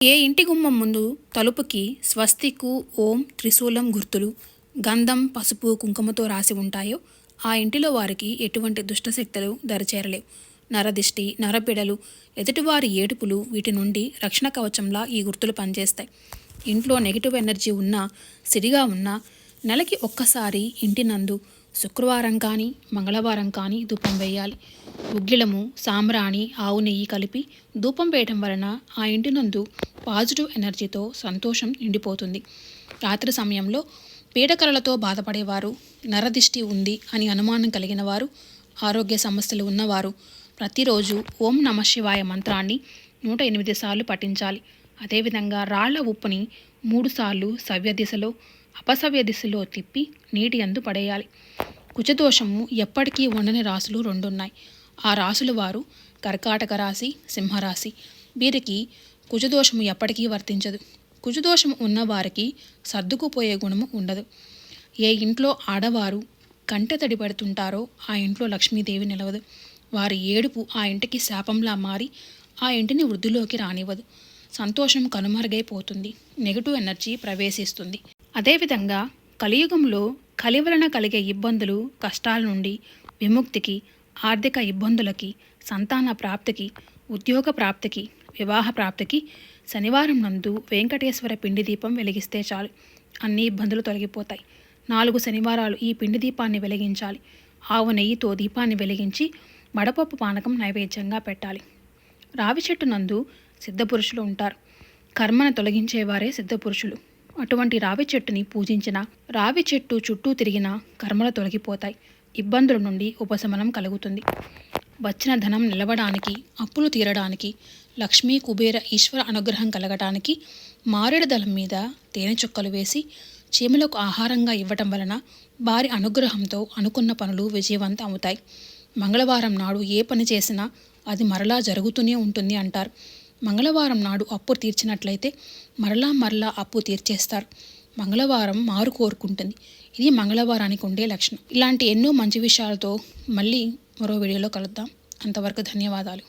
ఏ ఇంటి గుమ్మం ముందు తలుపుకి స్వస్తికు, ఓం, త్రిశూలం గుర్తులు గంధం, పసుపు, కుంకుమతో రాసి ఉంటాయో ఆ ఇంటిలో వారికి ఎటువంటి దుష్టశక్తులు దరిచేరలేవు. నరదిష్టి, నరపిడలు, ఎదుటివారి ఏడుపులు వీటి నుండి రక్షణ కవచంలా ఈ గుర్తులు పనిచేస్తాయి. ఇంట్లో నెగిటివ్ ఎనర్జీ ఉన్నా, సిడిగా ఉన్నా నెలకి ఒక్కసారి ఇంటి నందు శుక్రవారం కానీ మంగళవారం కానీ ధూపం వేయాలి. ఉగ్గిలము, సాంబ్రాణి, ఆవు నెయ్యి కలిపి ధూపం వేయటం వలన ఆ ఇంటి నందు పాజిటివ్ ఎనర్జీతో సంతోషం నిండిపోతుంది. రాత్రి సమయంలో పీడకలలతో బాధపడేవారు, నరదిష్టి ఉంది అని అనుమానం కలిగిన వారు, ఆరోగ్య సమస్యలు ఉన్నవారు ప్రతిరోజు ఓం నమ శివాయ మంత్రాన్ని 108 సార్లు పఠించాలి. అదేవిధంగా రాళ్ల ఉప్పుని 3 సార్లు సవ్య దిశలో, అపసవ్య దిశలో తిప్పి నీటి యందు పడేయాలి. కుజదోషము ఎప్పటికీ ఉండని రాసులు 2 ఉన్నాయి. ఆ రాసుల వారు కర్కాటక రాశి, సింహరాశి. వీరికి కుజదోషము ఎప్పటికీ వర్తించదు. కుజదోషము ఉన్నవారికి సర్దుకుపోయే గుణము ఉండదు. ఏ ఇంట్లో ఆడవారు కంటె తడి పెడుతుంటారో ఆ ఇంట్లో లక్ష్మీదేవి నిలవదు. వారి ఏడుపు ఆ ఇంటికి శాపంలా మారి ఆ ఇంటిని వృద్ధిలోకి రానివ్వదు. సంతోషం కనుమరుగైపోతుంది. నెగిటివ్ ఎనర్జీ ప్రవేశిస్తుంది. అదేవిధంగా కలియుగంలో కలి వలన కలిగే ఇబ్బందులు, కష్టాల నుండి విముక్తికి, ఆర్థిక ఇబ్బందులకి, సంతాన ప్రాప్తికి, ఉద్యోగ ప్రాప్తికి, వివాహ ప్రాప్తికి శనివారం నందు వెంకటేశ్వర పిండి దీపం వెలిగిస్తే చాలు. అన్ని ఇబ్బందులు తొలగిపోతాయి. 4 శనివారాలు ఈ పిండి దీపాన్ని వెలిగించాలి. ఆవు నెయ్యితో దీపాన్ని వెలిగించి వడపప్పు పానకం నైవేద్యంగా పెట్టాలి. రావి చెట్టు నందు సిద్ధపురుషులు ఉంటారు. కర్మను తొలగించేవారే సిద్ధపురుషులు. అటువంటి రావి చెట్టుని పూజించిన, రావి చెట్టు చుట్టూ తిరిగిన కర్మలు తొలగిపోతాయి. ఇబ్బందుల నుండి ఉపశమనం కలుగుతుంది. వచ్చిన ధనం నిలవడానికి, అప్పులు తీరడానికి, లక్ష్మీ కుబేర ఈశ్వర అనుగ్రహం కలగటానికి మారేడు దళం మీద తేనె చుక్కలు వేసి చీమలకు ఆహారంగా ఇవ్వటం వలన వారి అనుగ్రహంతో అనుకున్న పనులు విజయవంతం అవుతాయి. మంగళవారం నాడు ఏ పని చేసినా అది మరలా జరుగుతూనే ఉంటుంది అంటారు. మంగళవారం నాడు అప్పు తీర్చినట్లయితే మరలా అప్పు తీర్చేస్తారు. మంగళవారం మారు కోరుకుంటుంది. ఇది మంగళవారానికి ఉండే లక్షణం. ఇలాంటి ఎన్నో మంచి విషయాలతో మళ్ళీ మరో వీడియోలో కలుద్దాం. అంతవరకు ధన్యవాదాలు.